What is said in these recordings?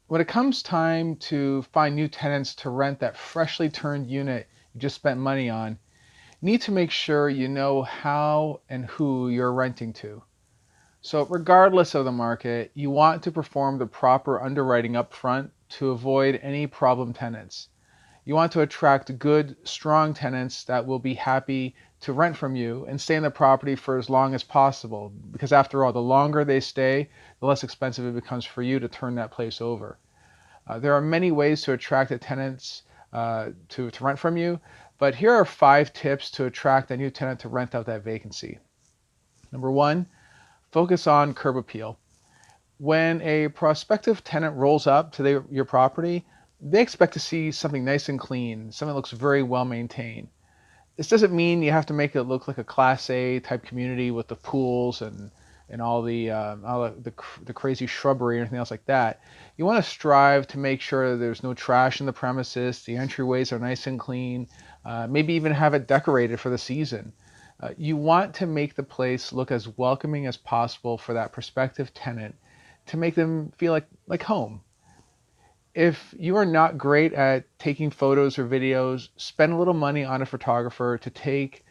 When it comes time to find new tenants to rent that freshly turned unit you just spent money on, you need to make sure you know how and who you're renting to. So, regardless of the market, you want to perform the proper underwriting up front to avoid any problem tenants. You want to attract good, strong tenants that will be happy to rent from you and stay in the property for as long as possible. Because after all, the longer they stay, the less expensive it becomes for you to turn that place over. There are many ways to attract the tenants to rent from you, but here are 5 tips to attract a new tenant to rent out that vacancy. Number one, focus on curb appeal. When a prospective tenant rolls up to your property, they expect to see something nice and clean, something that looks very well maintained. This doesn't mean you have to make it look like a Class A type community with the pools and all the crazy shrubbery and everything else like that. You want to strive to make sure there's no trash in the premises, the entryways are nice and clean, maybe even have it decorated for the season. You want to make the place look as welcoming as possible for that prospective tenant to make them feel like home. If you are not great at taking photos or videos, spend a little money on a photographer to take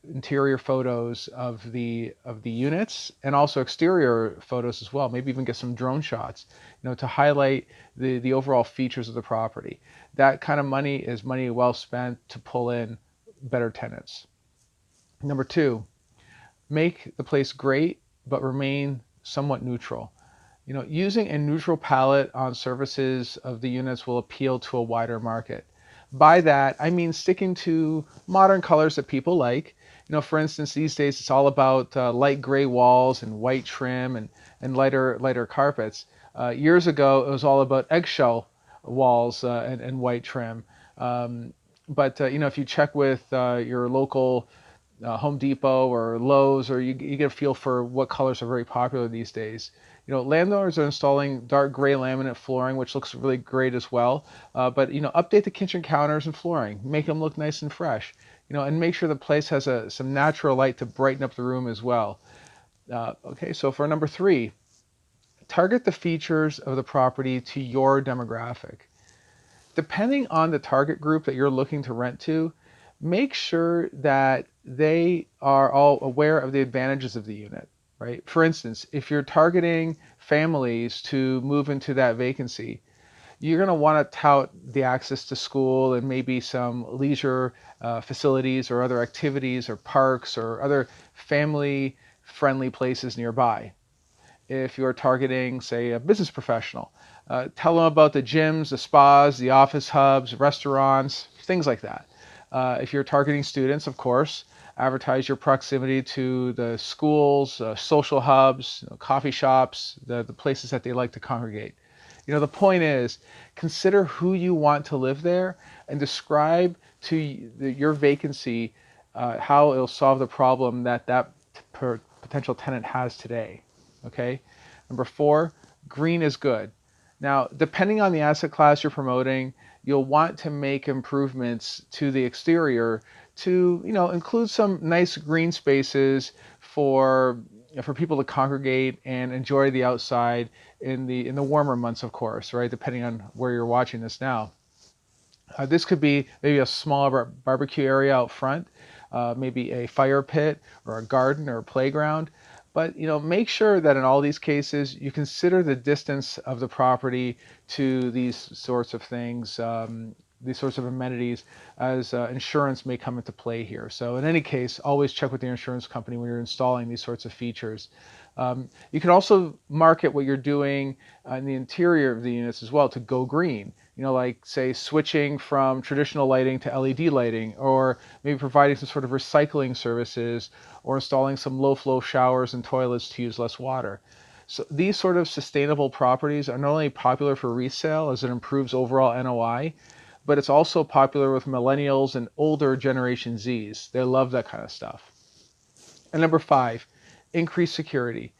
interior photos of the units and also exterior photos as well. Maybe even get some drone shots, to highlight the overall features of the property. That kind of money is money well spent to pull in better tenants. Number two, make the place great but remain somewhat neutral. Using a neutral palette on surfaces of the units will appeal to a wider market. By that, I mean sticking to modern colors that people like. For instance, these days it's all about light gray walls and white trim and lighter carpets. Years ago, it was all about eggshell walls and white trim. But if you check with your local Home Depot or Lowe's, or you get a feel for what colors are very popular these days. Landlords are installing dark gray laminate flooring, which looks really great as well. But update the kitchen counters and flooring, make them look nice and fresh. And make sure the place has some natural light to brighten up the room as well. Okay, so for number three, target the features of the property to your demographic. Depending on the target group that you're looking to rent to, make sure that they are all aware of the advantages of the unit, right? For instance, if you're targeting families to move into that vacancy, you're going to want to tout the access to school and maybe some leisure facilities or other activities or parks or other family friendly places nearby. If you're targeting, say, a business professional, tell them about the gyms, the spas, the office hubs, restaurants, things like that. If you're targeting students, of course, advertise your proximity to the schools, social hubs, coffee shops, the places that they like to congregate. The point is, consider who you want to live there and describe to your vacancy how it'll solve the problem that potential tenant has today. Okay. Number four, green is good. Now, depending on the asset class you're promoting, you'll want to make improvements to the exterior to, include some nice green spaces for people to congregate and enjoy the outside in the warmer months, of course, right? Depending on where you're watching this now. This could be maybe a smaller barbecue area out front, maybe a fire pit or a garden or a playground. But make sure that in all these cases you consider the distance of the property to these sorts of things, these sorts of amenities, as insurance may come into play here. So in any case, always check with your insurance company when you're installing these sorts of features. You can also market what you're doing in the interior of the units as well to go green. Like say switching from traditional lighting to LED lighting, or maybe providing some sort of recycling services, or installing some low flow showers and toilets to use less water. So these sort of sustainable properties are not only popular for resale as it improves overall NOI, but it's also popular with millennials and older Generation Zs. They love that kind of stuff. And number five, increase security.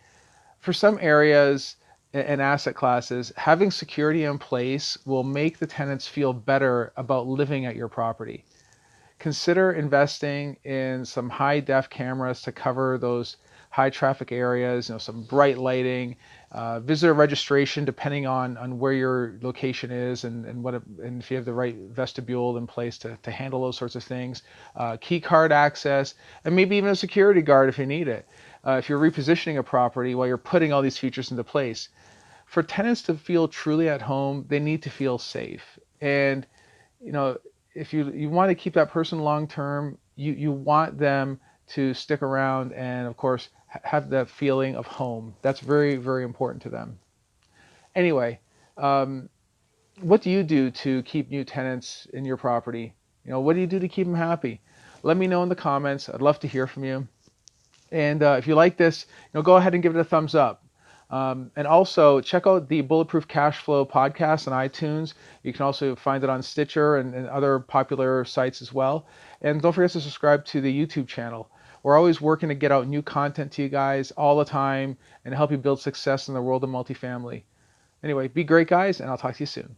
For some areas and asset classes, having security in place will make the tenants feel better about living at your property. Consider investing in some high def cameras to cover those high traffic areas, some bright lighting, visitor registration depending on where your location is and if you have the right vestibule in place to handle those sorts of things, key card access, and maybe even a security guard if you need it. If you're repositioning a property while you're putting all these features into place. For tenants to feel truly at home, they need to feel safe. And if you want to keep that person long term, you want them to stick around and, of course, have that feeling of home. That's very, very important to them. Anyway, what do you do to keep new tenants in your property? What do you do to keep them happy? Let me know in the comments. I'd love to hear from you. And if you like this, go ahead and give it a thumbs up. And also check out the Bulletproof Cashflow podcast on iTunes. You can also find it on Stitcher and other popular sites as well. And don't forget to subscribe to the YouTube channel. We're always working to get out new content to you guys all the time and help you build success in the world of multifamily. Anyway, be great, guys, and I'll talk to you soon.